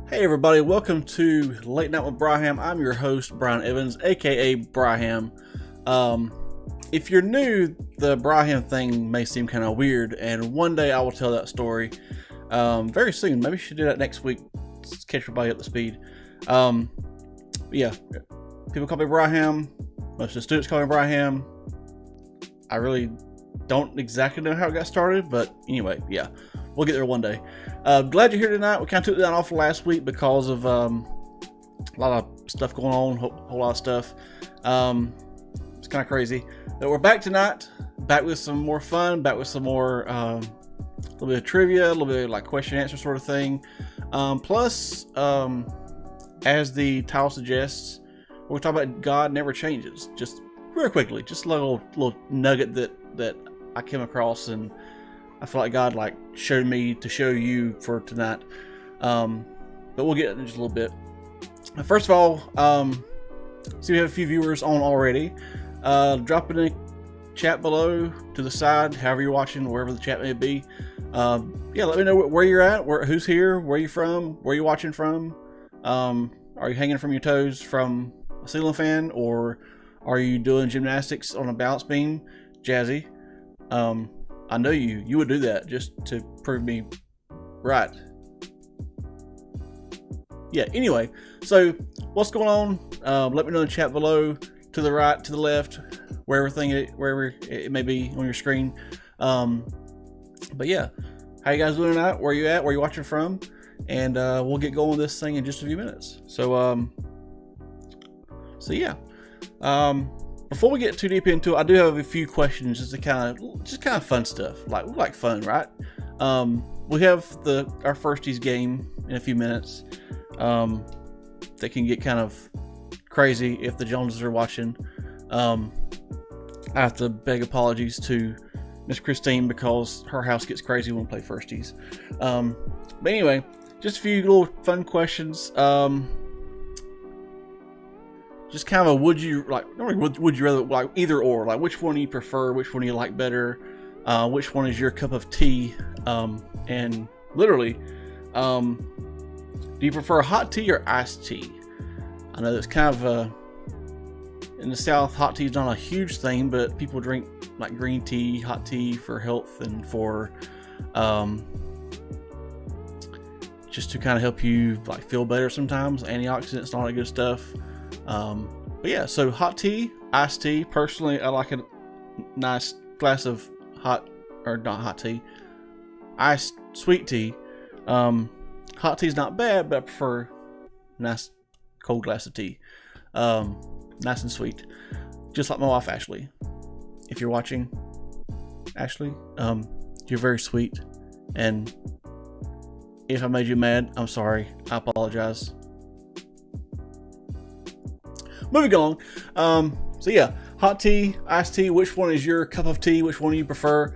Hey everybody, welcome to Late Night with Bryham. I'm your host, Brian Evans, aka Bryham. If you're new, the Bryham thing may seem kind of weird, and one day I will tell that story very soon. Maybe we should do that next week, catch everybody up to speed. Yeah, people call me Bryham. Most of the students call me Bryham. I really don't exactly know how it got started, but anyway, yeah. We'll get there one day. Glad you're here tonight. We kind of took that off last week because of a lot of stuff going on, whole lot of stuff. It's kind of crazy. But we're back tonight, back with some more fun, back with some more, a little bit of trivia, a little bit of like question and answer sort of thing. Plus, as the title suggests, we're talking about God never changes. Just real quickly, just a little nugget that I came across, and I feel like God showed me to show you for tonight. But we'll get in just a little bit. First of all, see we have a few viewers on already. Drop it in the chat below to the side, however you're watching, wherever the chat may be. Yeah, let me know where you're at, who's here, where you from, where you watching from. Are you hanging from your toes from a ceiling fan, or are you doing gymnastics on a balance beam? Jazzy. I know you would do that just to prove me right. Yeah, anyway, so what's going on? Let me know in the chat below, to the right, to the left, wherever it may be on your screen. But yeah, how you guys doing tonight? Where you at? Where you watching from? And we'll get going with this thing in just a few minutes. So yeah. Before we get too deep into it, I do have a few questions just kind of fun stuff. We like fun, right? We have our firsties game in a few minutes. That can get kind of crazy if the Joneses are watching. I have to beg apologies to Miss Christine because her house gets crazy when we play firsties. But anyway, just a few little fun questions. Just kind of a would you rather, either or, which one do you prefer, which one do you like better, which one is your cup of tea, and literally, do you prefer hot tea or iced tea? I know that's kind of in the South, hot tea is not a huge thing, but people drink green tea, hot tea for health and for just to kind of help you feel better sometimes, antioxidants and all that good stuff. But yeah, so hot tea, iced tea. Personally, I like a nice glass of iced sweet tea. Hot tea is not bad, but I prefer a nice cold glass of tea. Nice and sweet. Just like my wife, Ashley. If you're watching, Ashley, you're very sweet. And if I made you mad, I'm sorry. I apologize. Moving along. So yeah, hot tea, iced tea. Which one is your cup of tea? Which one do you prefer?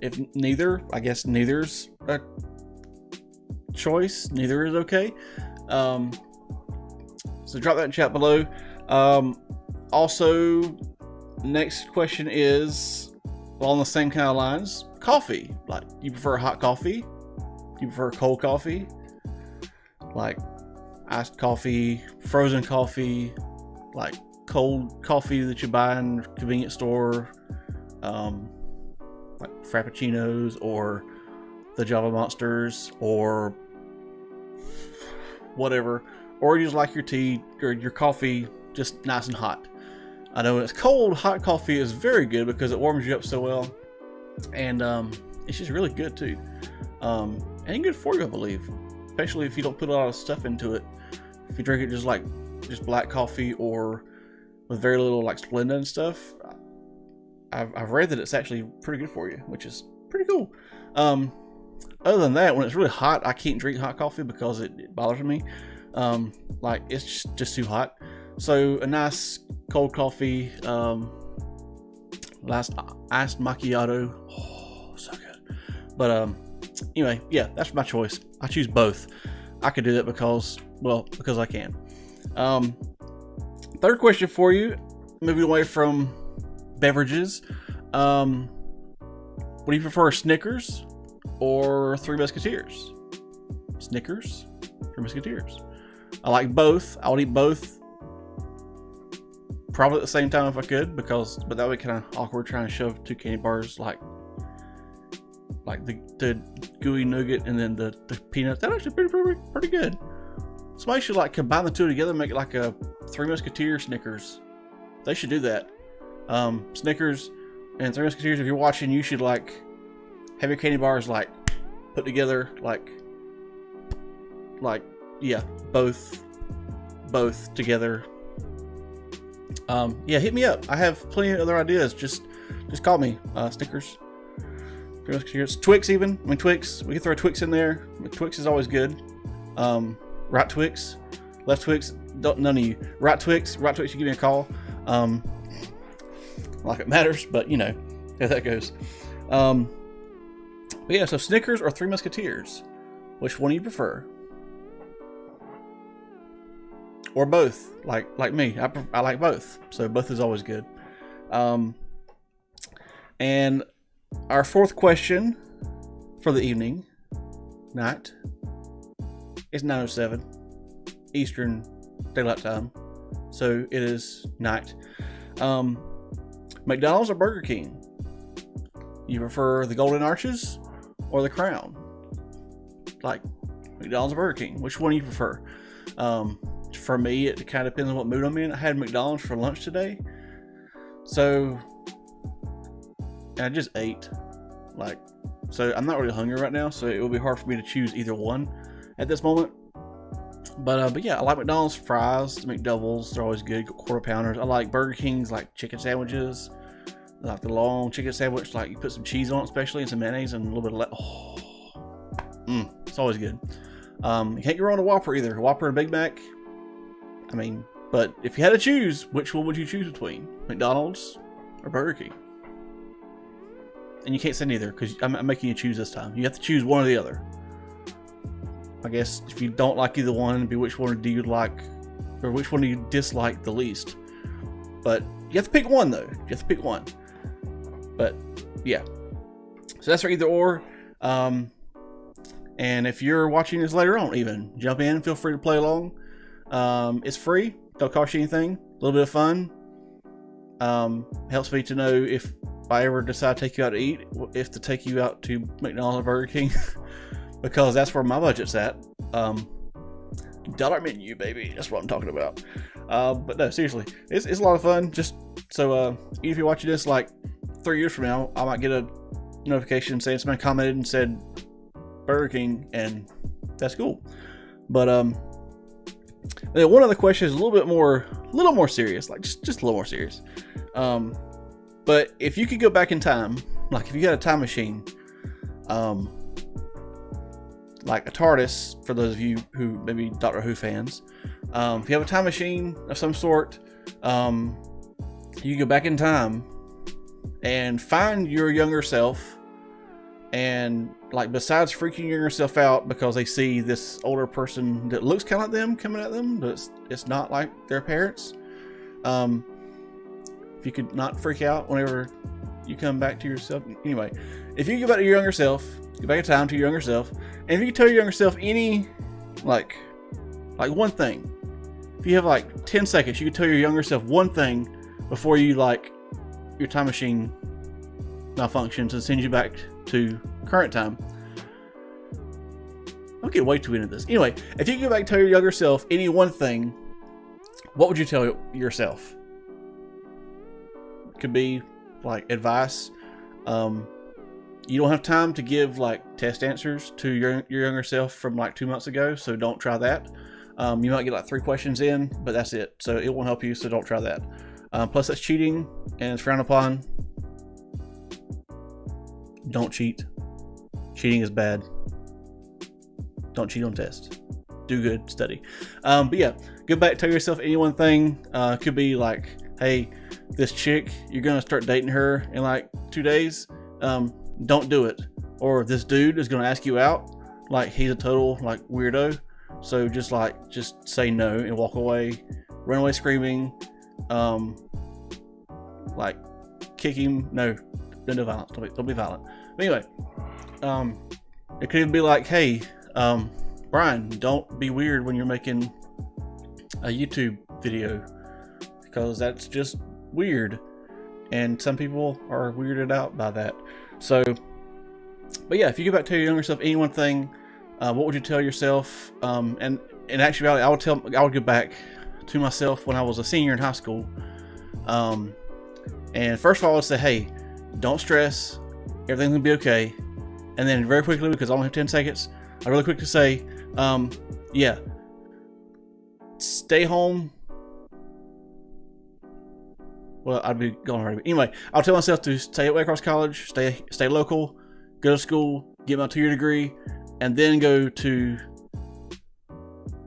If neither, I guess neither's a choice. Neither is okay. So drop that in chat below. Also, next question is along the same kind of lines. Coffee. You prefer hot coffee? Do you prefer cold coffee? Iced coffee, frozen coffee, cold coffee that you buy in a convenience store, frappuccinos or the Java Monsters or whatever, or you just like your tea or your coffee just nice and hot. I know when it's cold, hot coffee is very good because it warms you up so well, and it's just really good too, and good for you, I believe, especially if you don't put a lot of stuff into it. If you drink it just black coffee or with very little Splenda and stuff, I've read that it's actually pretty good for you, which is pretty cool. Other than that, when it's really hot, I can't drink hot coffee because it bothers me. It's just too hot. So a nice cold coffee, iced macchiato, so good. But anyway, yeah, that's my choice. I choose both. I could do that because I can. Third question for you, moving away from beverages. Would you prefer Snickers or Three Musketeers? Snickers Three Musketeers. I like both. I would eat both probably at the same time if I could, but that would be kind of awkward trying to shove 2 candy bars like the gooey nougat and then the peanut. That's actually pretty good. Somebody should like combine the two together and make it like a Three Musketeer Snickers. They should do that. Snickers and Three Musketeers, if you're watching, you should like have your candy bars like put together like yeah, both together. Yeah, hit me up. I have plenty of other ideas. Just call me. Snickers, Three Musketeers, Twix even. I mean Twix. We can throw Twix in there. Twix is always good. Right Twix, left Twix. None of you. Right Twix. You give me a call. Like it matters, but you know how that goes. But yeah, so Snickers or Three Musketeers, which one do you prefer? Or both, like me. I like both, so both is always good. And our fourth question for the evening night is 9:07 Eastern Daylight Time, so it is night. McDonald's or Burger King? You prefer the Golden Arches or the Crown? Like McDonald's or Burger King? Which one do you prefer? For me, it kind of depends on what mood I'm in. I had McDonald's for lunch today, so I just ate. So I'm not really hungry right now, so it will be hard for me to choose either one at this moment. But yeah, I like McDonald's fries, McDoubles, they're always good, quarter pounders. I like Burger King's like chicken sandwiches, like the long chicken sandwich, like you put some cheese on it, especially, and some mayonnaise and a little bit of it's always good. You can't go wrong with a Whopper either. A Whopper and a Big Mac. I mean, but if you had to choose, which one would you choose between? McDonald's or Burger King? And you can't say neither because I'm making you choose this time. You have to choose one or the other. I guess if you don't like either one, it'd be which one do you like, or which one do you dislike the least. But you have to pick one though. You have to pick one. But yeah, so that's for either or. And if you're watching this later on, even jump in, feel free to play along. It's free, don't cost you anything. A little bit of fun. Helps me to know if I ever decide to take you out to eat, if to take you out to McDonald's or Burger King. Because that's where my budget's at. Dollar menu, baby. That's what I'm talking about. But no, seriously, it's a lot of fun. Just so even if you're watching this like 3 years from now, I might get a notification saying somebody commented and said Burger King, and that's cool. But one other question is a little more serious, like just a little more serious. But if you could go back in time, like if you had a time machine, like a TARDIS, for those of you who maybe Doctor Who fans, if you have a time machine of some sort, you go back in time and find your younger self, and like besides freaking your younger self out because they see this older person that looks kind of like them coming at them, but it's not like their parents. If you could not freak out whenever you come back to yourself. Anyway, if you go back to your younger self, go back in time to your younger self, and if you tell your younger self any, like one thing, if you have like 10 seconds, you could tell your younger self one thing before you like your time machine malfunctions and sends you back to current time. I'm getting way too into this. Anyway, if you could go back and tell your younger self any one thing, what would you tell yourself? Could be like advice. You don't have time to give like test answers to your younger self from like 2 months ago, so don't try that. You might get like 3 questions in, but that's it. So it won't help you, so don't try that. Plus that's cheating and it's frowned upon. Don't cheat. Cheating is bad. Don't cheat on tests. Do good, study. But yeah, go back, tell yourself any one thing. Could be like, hey, this chick, you're gonna start dating her in like 2 days. Don't do it. Or this dude is gonna ask you out, like he's a total like weirdo. So just say no and walk away. Run away screaming. Like kick him. No, don't do violence. Don't be violent. But anyway, it could even be like, hey, Brian, don't be weird when you're making a YouTube video, because that's just weird, and some people are weirded out by that. So, but yeah, if you go back to your younger self, any one thing, what would you tell yourself? And in actuality, I would go back to myself when I was a senior in high school. And first of all, I would say, hey, don't stress, everything's gonna be okay. And then very quickly, because I only have 10 seconds, I really quickly say, yeah, stay home. Well, I'd be gone already. But anyway, I'll tell myself to stay away across college, stay local, go to school, get my 2-year degree, and then go to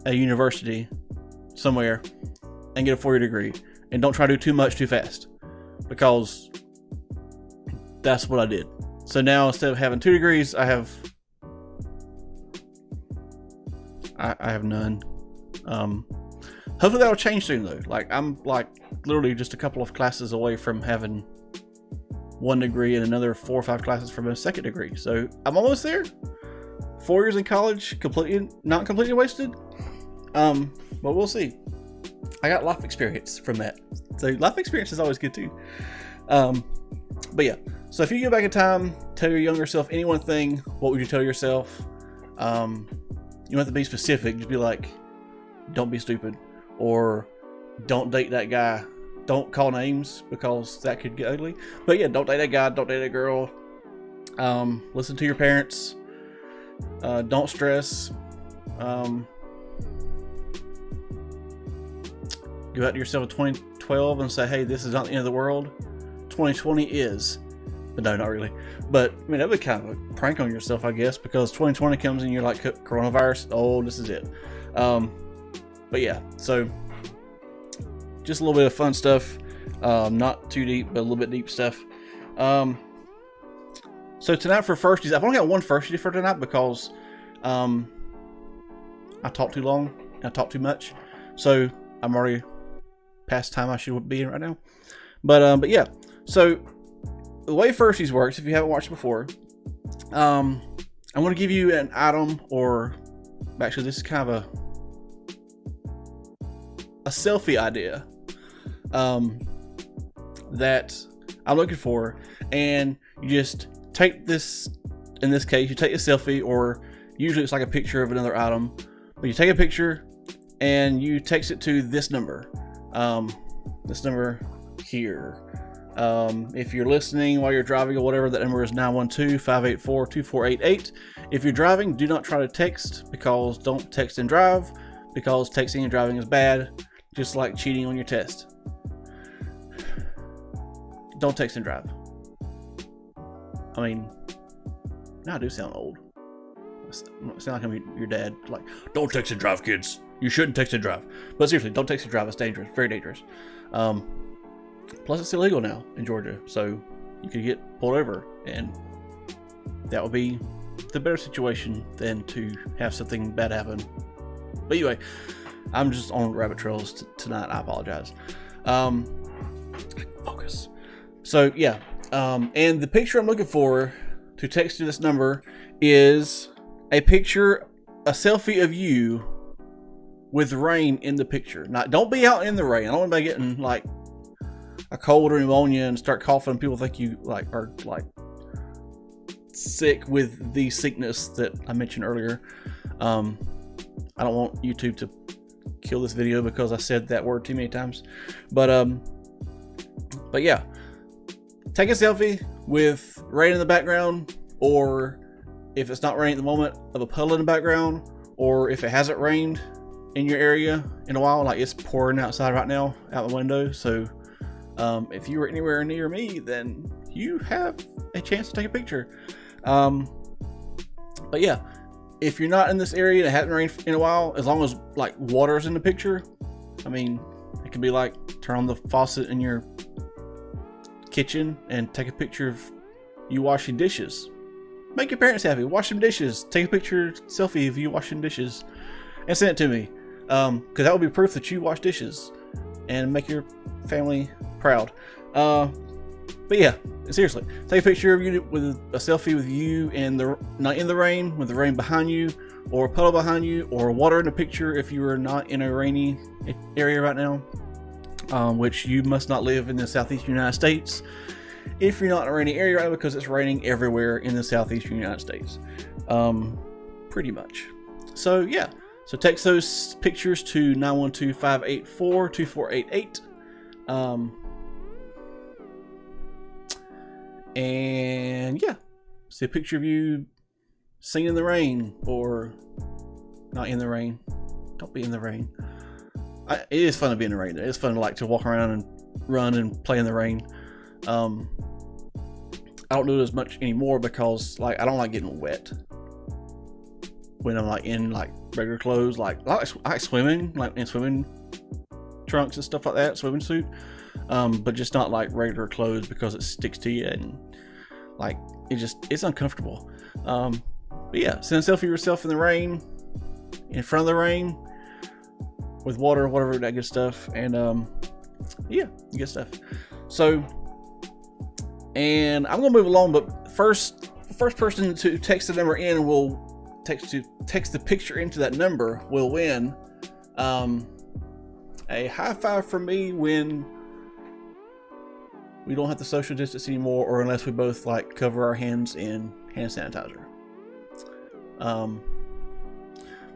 a university somewhere and get a 4-year degree. And don't try to do too much too fast, because that's what I did. So now, instead of having 2 degrees, I have none. Hopefully that'll change soon though. Like, I'm like literally just a couple of classes away from having 1 degree and another 4 or 5 classes from a 2nd degree. So I'm almost there. 4 years in college, not completely wasted. But we'll see. I got life experience from that. So life experience is always good too. But yeah, so if you go back in time, tell your younger self any one thing, what would you tell yourself? You don't have to be specific. Just be like, don't be stupid, or don't date that guy. Don't call names, because that could get ugly. But yeah, don't date that guy, don't date that girl. Listen to your parents. Don't stress. Go out to yourself in 2012 and say, hey, this is not the end of the world. 2020 is. But no, not really. But I mean, that would be kind of a prank on yourself, I guess, because 2020 comes and you're like, coronavirus, oh, this is it. But yeah, so just a little bit of fun stuff. Not too deep, but a little bit deep stuff. So tonight for firsties, I've only got one firstie for tonight because I talked too long, I talked too much. So I'm already past time I should be in right now. But yeah, so the way firsties works, if you haven't watched it before, I'm going to give you an item, or actually this is kind of a selfie idea that I'm looking for, and you just take this. In this case, you take a selfie, or usually it's like a picture of another item, but you take a picture and you text it to this number here. If you're listening while you're driving or whatever, that number is 912-584-2488. If you're driving, do not try to text, because don't text and drive, because texting and driving is bad, just like cheating on your test. Don't text and drive. I mean, now I do sound old. I sound like I'm your dad. Like, don't text and drive, kids. You shouldn't text and drive. But seriously, don't text and drive. It's dangerous. Very dangerous. Plus, it's illegal now in Georgia, so you could get pulled over, and that would be the better situation than to have something bad happen. But anyway, I'm just on rabbit trails tonight. I apologize. Focus. So yeah, and the picture I'm looking for to text to this number is a selfie of you with rain in the picture. Now, don't be out in the rain. I don't want anybody getting like a cold or pneumonia and start coughing. People think you are sick with the sickness that I mentioned earlier. I don't want YouTube to kill this video because I said that word too many times. But yeah, take a selfie with rain in the background, or if it's not raining at the moment, of a puddle in the background, or if it hasn't rained in your area in a while, like it's pouring outside right now out the window. So if you were anywhere near me, then you have a chance to take a picture. But yeah, if you're not in this area and it hasn't rained in a while, as long as like water's in the picture, I mean, it could be like turn on the faucet in your kitchen and take a picture of you washing dishes. Make your parents happy. Wash some dishes. Take a picture, selfie of you washing dishes, and send it to me, because that will be proof that you wash dishes and make your family proud. But yeah, seriously, take a picture of you with a selfie with you not in the rain, with the rain behind you, or a puddle behind you, or water in the picture if you are not in a rainy area right now, which you must not live in the southeastern United States if you're not in a rainy area right now, because it's raining everywhere in the southeastern United States, pretty much. So yeah, so text those pictures to 912-584-2488. And yeah, see a picture of you singing in the rain, or not in the rain. Don't be in the rain. It is fun to be in the rain. It's fun to walk around and run and play in the rain. I don't do it as much anymore because I don't like getting wet when I'm in regular clothes. I like swimming, in swimming trunks and stuff like that, swimming suit. But just not regular clothes, because it sticks to you and it's uncomfortable. But yeah, send a selfie of yourself in the rain, in front of the rain, with water, whatever, that good stuff. And yeah, good stuff. So, and I'm gonna move along, but first person to text the number in will text the picture into that number will win a high five from me when we don't have to social distance anymore, or unless we both cover our hands in hand sanitizer.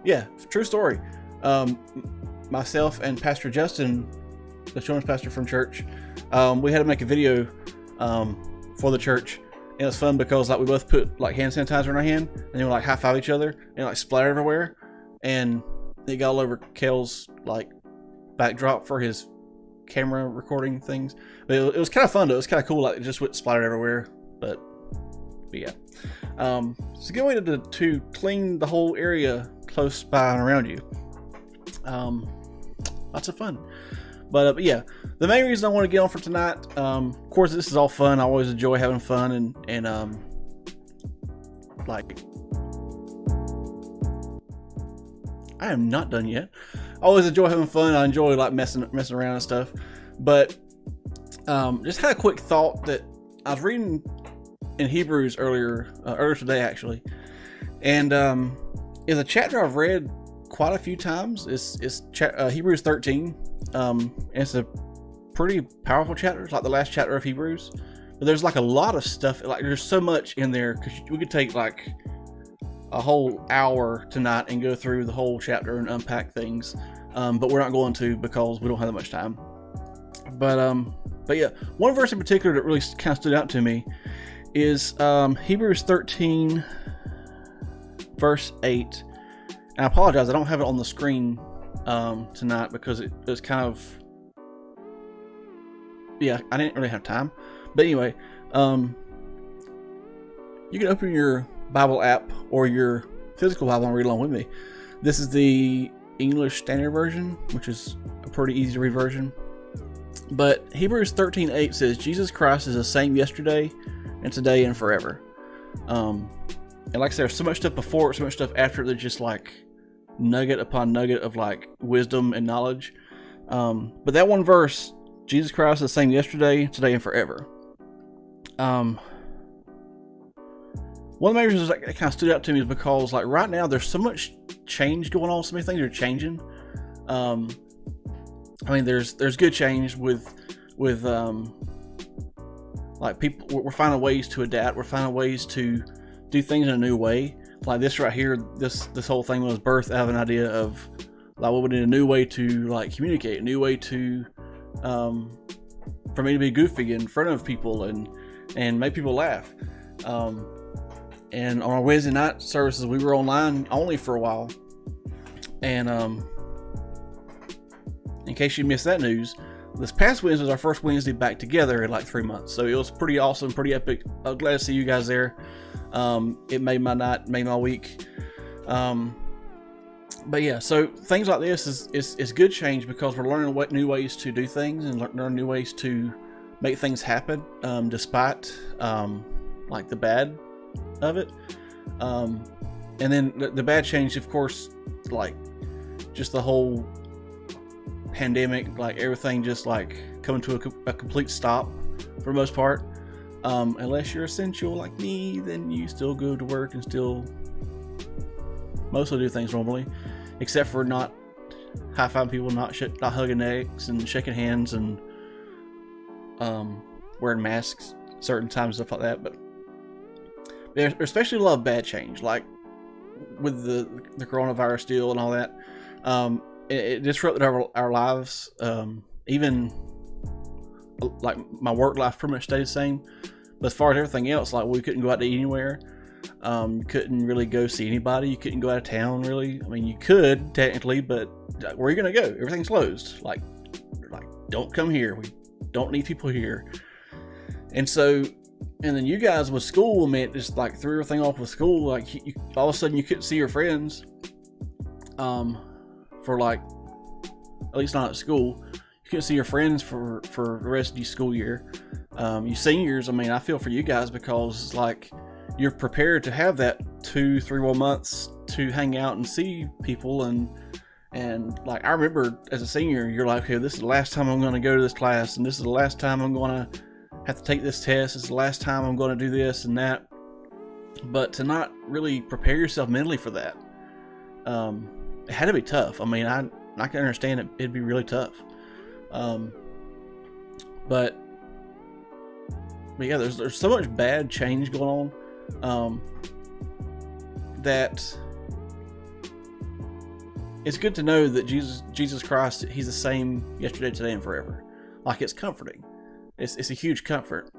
Yeah, true story. Myself and Pastor Justin, the children's pastor from church, we had to make a video for the church, and it was fun because we both put hand sanitizer in our hand, and then we high five each other, and it splattered everywhere, and it got all over Kel's backdrop for his camera recording things. But it was kind of fun though. It was kind of cool. It just went splattered everywhere. But yeah, it's a good way to clean the whole area close by and around you. Lots of fun. But yeah, the main reason I want to get on for tonight, of course, this is all fun. I always enjoy having fun, and I am not done yet. I always enjoy having fun. I enjoy messing around and stuff. But just had a quick thought that I was reading in Hebrews earlier today actually, and is a chapter I've read quite a few times. It's Hebrews 13. It's a pretty powerful chapter. It's the last chapter of Hebrews. But there's a lot of stuff. There's so much in there, because we could take a whole hour tonight and go through the whole chapter and unpack things. But we're not going to, because we don't have that much time. But yeah, one verse in particular that really kind of stood out to me is Hebrews 13 verse 8. And I apologize, I don't have it on the screen tonight because it was kind of, yeah, I didn't really have time. But anyway, you can open your Bible app or your physical Bible and read along with me. This is the English Standard Version, which is a pretty easy to read version. But Hebrews 13:8 says, Jesus Christ is the same yesterday and today and forever. And like I said, there's so much stuff before it, so much stuff after it, that's just nugget upon nugget of wisdom and knowledge. But that one verse, Jesus Christ is the same yesterday, today, and forever. One of the main reasons that kind of stood out to me is because right now there's so much change going on, so many things are changing. There's good change with people. We're finding ways to adapt. We're finding ways to do things in a new way. This right here, this whole thing was birthed out of an idea of we need a new way to communicate, a new way to for me to be goofy in front of people and make people laugh. And on our Wednesday night services, we were online only for a while. And in case you missed that news, this past Wednesday was our first Wednesday back together in 3 months. So it was pretty awesome, pretty epic. I'm glad to see you guys there. It made my night, made my week. But yeah, so things like this is good change, because we're learning new ways to do things and learning new ways to make things happen, despite the bad of it. And then the bad change, of course, just the whole pandemic, everything just coming to a complete stop for the most part. Unless you're essential like me, then you still go to work and still mostly do things normally, except for not high-fiving people, not hugging necks and shaking hands and wearing masks certain times, stuff like that. But there's especially a lot of bad change, like with the coronavirus deal and all that. It disrupted our lives. Even like my work life pretty much stayed the same, but as far as everything else, like we couldn't go out to eat anywhere. You couldn't really go see anybody. You couldn't go out of town, really. I mean, you could technically, but where are you gonna go? Everything's closed. Like don't come here. We don't need people here. And so, and then you guys with school, I mean, it just like threw everything off with school. Like you, all of a sudden you couldn't see your friends for like, at least not at school. You couldn't see your friends for the rest of your school year. You seniors, I mean, I feel for you guys, because it's like you're prepared to have that 2-3 more months to hang out and see people. And like, I remember as a senior, you're like, okay, this is the last time I'm going to go to this class, and this is the last time I'm going to have to take this test. This is the last time I'm going to do this and that. But to not really prepare yourself mentally for that, it had to be tough. I mean, I can understand it. It'd be really tough. But yeah, there's so much bad change going on, that it's good to know that Jesus Christ, he's the same yesterday, today, and forever. Like, it's comforting. It's a huge comfort.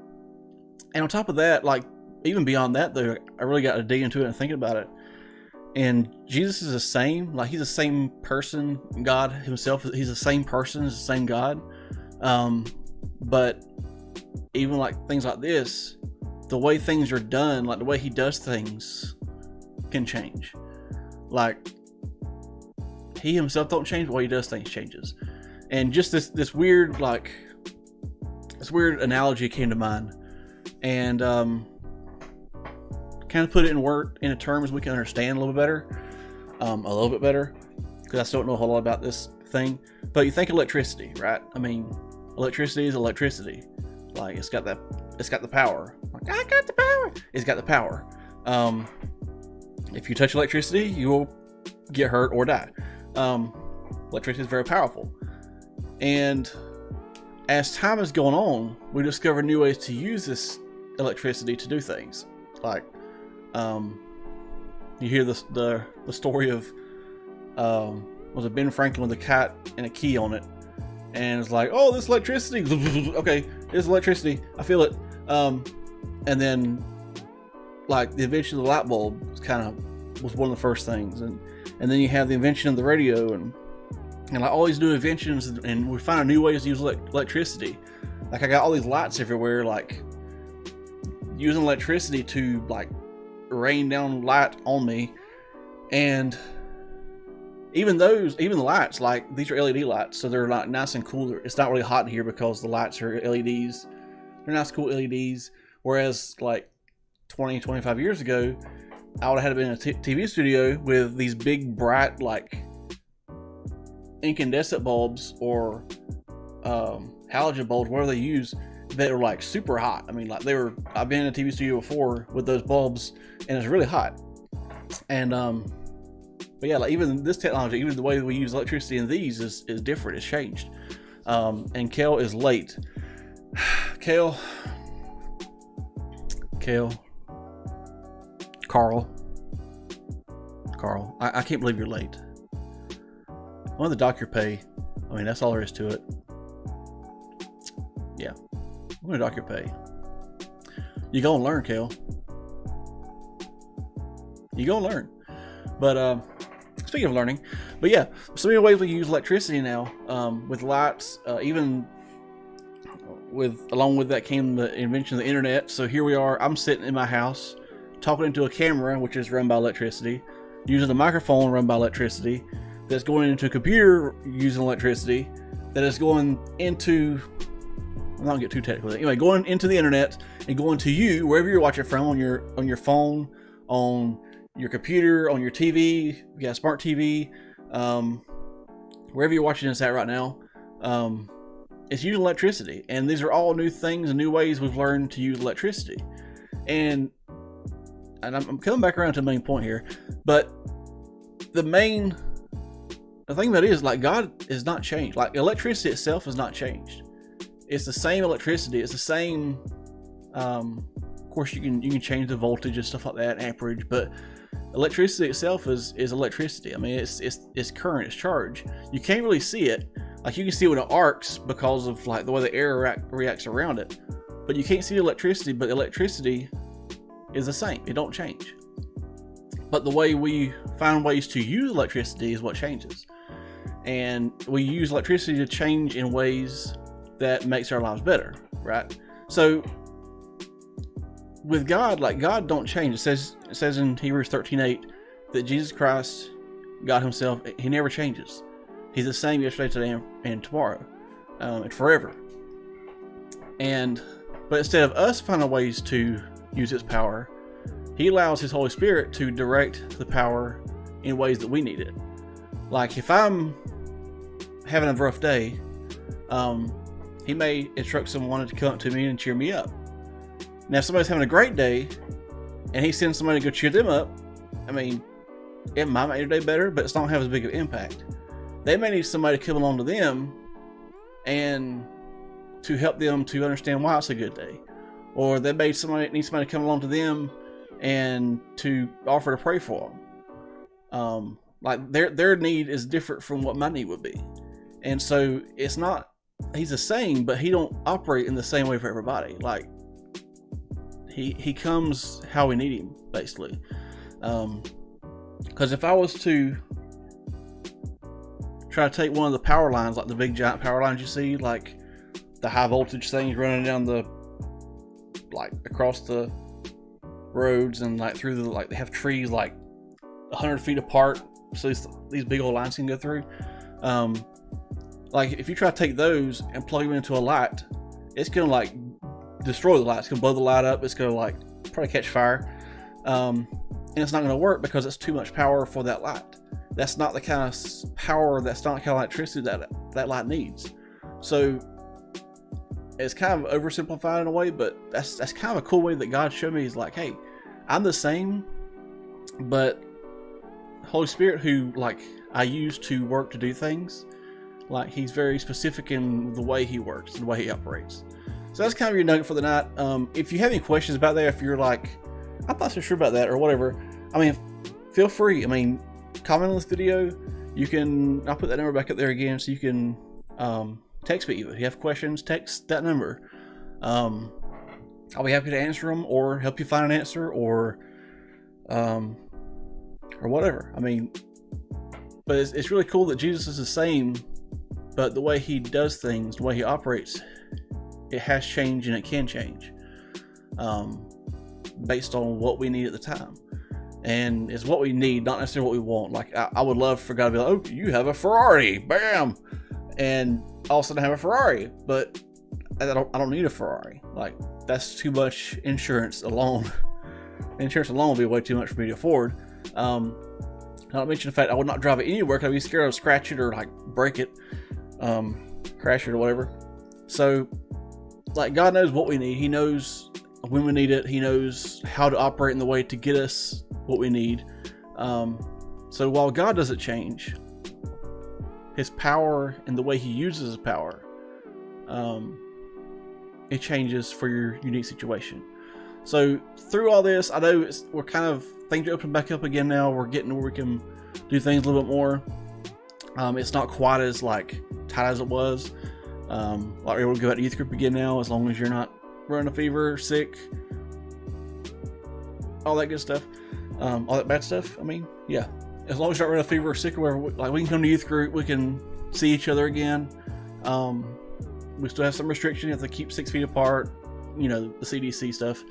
And on top of that, like, even beyond that, though, I really got to dig into it and think about it. And Jesus is the same. Like, he's the same person. God himself, he's the same person, he's the same God. But even like things like this, the way things are done, like the way he does things, can change. Like, he himself don't change, the way he does things changes. And just this weird, like, this weird analogy came to mind, and kind of put it into terms we can understand a little bit better, because I still don't know a whole lot about this thing. But you think electricity, right? I mean, electricity is electricity. Like, it's got the power. Like, I got the power. It's got the power. If you touch electricity, you will get hurt or die. Electricity is very powerful. And as time has gone on, we discover new ways to use this electricity to do things. Like, you hear the story of was it Ben Franklin with a cat and a key on it, and it's like, oh, this electricity, okay, it's electricity, I feel it. And then, like, the invention of the light bulb was one of the first things, and then you have the invention of the radio, and like all these new inventions, and we find new ways to use electricity. Like, I got all these lights everywhere, like using electricity to like rain down light on me. And even the lights, like, these are LED lights, so they're like nice and cool. It's not really hot in here because the lights are LEDs. They're nice, cool LEDs. Whereas like 20-25 years ago, I would have had to be in a TV studio with these big, bright, like, incandescent bulbs or halogen bulbs, whatever they use, that are like super hot. I mean, like, I've been in a TV studio before with those bulbs, and it's really hot. And but yeah, like, even this technology, even the way we use electricity in these is different. It's changed. And Kale is late. Carl, I can't believe you're late. I want to dock your pay. I mean, that's all there is to it. Yeah, I'm gonna dock your pay. You gonna learn, Kale. You gonna learn. But speaking of learning, but yeah, so many ways we use electricity now, with lights, even along with that came the invention of the internet. So here we are, I'm sitting in my house talking into a camera, which is run by electricity, using a microphone run by electricity, that's going into a computer using electricity, that is going into, I'm not gonna get too technical, anyway, going into the internet and going to you, wherever you're watching from, on your phone, on your computer, on your TV, you got a smart TV, wherever you're watching this at right now. It's using electricity, and these are all new things and new ways we've learned to use electricity. And I'm coming back around to the main point here, but the thing about it is, like, God is not changed. Like, electricity itself is not changed. It's the same electricity. It's the same. Of course, you can change the voltage and stuff like that, amperage, but electricity itself is electricity. I mean, it's current, it's charge. You can't really see it. Like, you can see it when it arcs because of like the way the air reacts around it, but you can't see the electricity. But electricity is the same. It don't change. But the way we find ways to use electricity is what changes. And we use electricity to change in ways that makes our lives better, right? So with God, like, God don't change. It says in Hebrews 13:8 that Jesus Christ, God himself, he never changes. He's the same yesterday, today, and tomorrow, and forever. But instead of us finding ways to use his power, he allows his Holy Spirit to direct the power in ways that we need it. Like, if I'm having a rough day, he may instruct someone to come up to me and cheer me up. Now, if somebody's having a great day and he sends somebody to go cheer them up, I mean, it might make their day better, but it's not have as big of an impact. They may need somebody to come along to them and to help them to understand why it's a good day. Or they may need somebody to come along to them and to offer to pray for them. Like, their need is different from what my need would be. And so it's not, he's the same, but he don't operate in the same way for everybody. Like, he comes how we need him, basically. Because if I was to try to take one of the power lines, like the big giant power lines you see, like the high voltage things running down like across the roads and like through the, like, they have trees like 100 feet apart, so these big old lines can go through. Like, if you try to take those and plug them into a light, it's gonna like destroy the light. It's gonna blow the light up. It's gonna like probably catch fire, and it's not gonna work because it's too much power for that light. That's not the kind of power. That's not the kind of electricity that light needs. So it's kind of oversimplified in a way, but that's kind of a cool way that God showed me. He's like, hey, I'm the same, but Holy Spirit, who like I use to work to do things, like, he's very specific in the way he works and the way he operates. So that's kind of your nugget for the night. If you have any questions about that, if you're like, I'm not so sure about that or whatever, I mean, feel free. I mean, comment on this video. I'll put that number back up there again, so you can text me. If you have questions, text that number. I'll be happy to answer them or help you find an answer or whatever. I mean, but it's really cool that Jesus is the same, but the way he does things, the way he operates, it has changed and it can change based on what we need at the time. And it's what we need, not necessarily what we want. Like, I would love for God to be like, oh, you have a Ferrari, bam, and all of a sudden I have a Ferrari, but I don't need a Ferrari. Like, that's too much insurance alone. Insurance alone would be way too much for me to afford. Not to mention the fact I would not drive it anywhere because I'd be scared of scratch it or like break it, crash it or whatever. So, like, God knows what we need. He knows when we need it. He knows how to operate in the way to get us what we need. So while God doesn't change, his power and the way he uses his power, it changes for your unique situation. So through all this, I know we're kind of, things are opening back up again now. We're getting where we can do things a little bit more. It's not quite as like tight as it was. Like, we're able to go out to youth group again now, as long as you're not running a fever, sick, all that good stuff, all that bad stuff. I mean, yeah, as long as you're not running a fever or sick or whatever, like, we can come to youth group, we can see each other again. We still have some restrictions. You have to keep 6 feet apart, you know, the CDC stuff.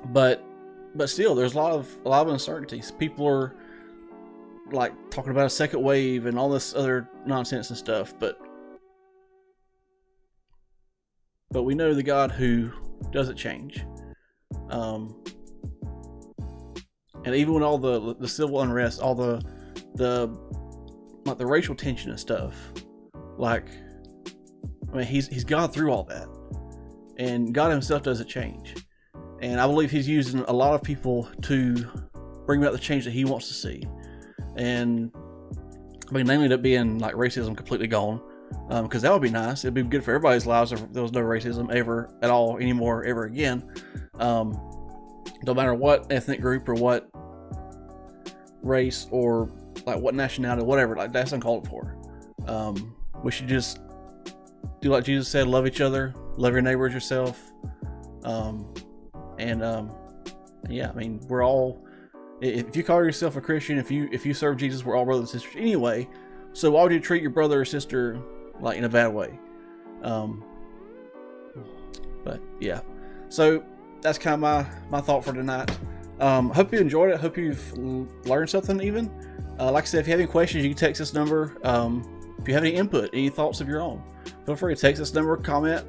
But still, there's a lot of uncertainties. People are like talking about a second wave and all this other nonsense and stuff, but we know the God who doesn't change. And even with all the civil unrest, all the like the racial tension and stuff, like, I mean, he's gone through all that, and God himself doesn't change. And I believe he's using a lot of people to bring about the change that he wants to see. And I mean, namely that being like racism completely gone, because that would be nice. It'd be good for everybody's lives if there was no racism ever at all anymore ever again. No matter what ethnic group or what race or like what nationality, whatever, like that's uncalled for. We should just do like Jesus said, love each other, love your neighbor as yourself. Yeah, I mean, we're all, if you call yourself a Christian, if you serve Jesus, we're all brothers and sisters anyway. So why would you treat your brother or sister like in a bad way? But yeah, so that's kind of my thought for tonight. Hope you enjoyed it. Hope you've learned something even. Like I said, if you have any questions, you can text this number. If you have any input, any thoughts of your own, feel free to text this number, comment.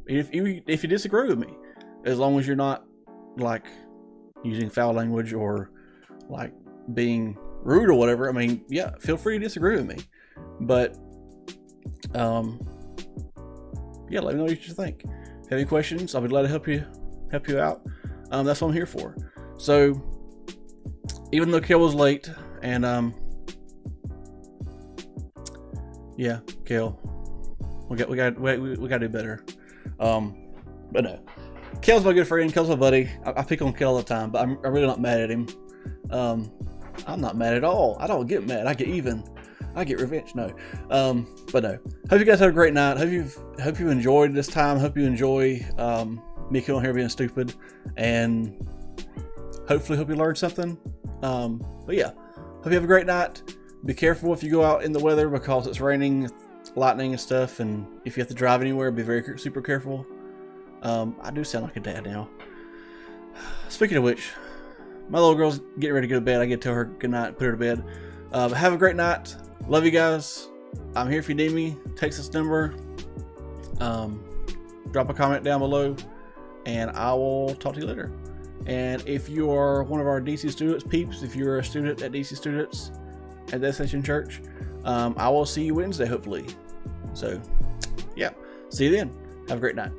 If you disagree with me, as long as you're not like using foul language or like being rude or whatever, I mean, yeah, feel free to disagree with me. But yeah, let me know what you think. If you have any questions, I'll be glad to help you out. That's what I'm here for. So even though Kel was late, and yeah, Kel, we got to do better. But no, Kel's my good friend. Kel's my buddy. I pick on Kel all the time, but I'm really not mad at him. I'm not mad at all. I don't get mad. I get even. I get revenge. No. But no. Hope you guys had a great night. Hope you enjoyed this time. Hope you enjoy me coming on here being stupid, and hopefully hope you learned something. But yeah, hope you have a great night. Be careful if you go out in the weather because it's raining, lightning and stuff, and if you have to drive anywhere, be very super careful. I do sound like a dad now. Speaking of which, my little girl's getting ready to go to bed. I get to tell her good night, put her to bed. Have a great night. Love you guys. I'm here if you need me. Text this number. Drop a comment down below, and I will talk to you later. And if you are one of our DC Students peeps, if you're a student at DC Students at Destination Church, I will see you Wednesday, hopefully. So, yeah. See you then. Have a great night.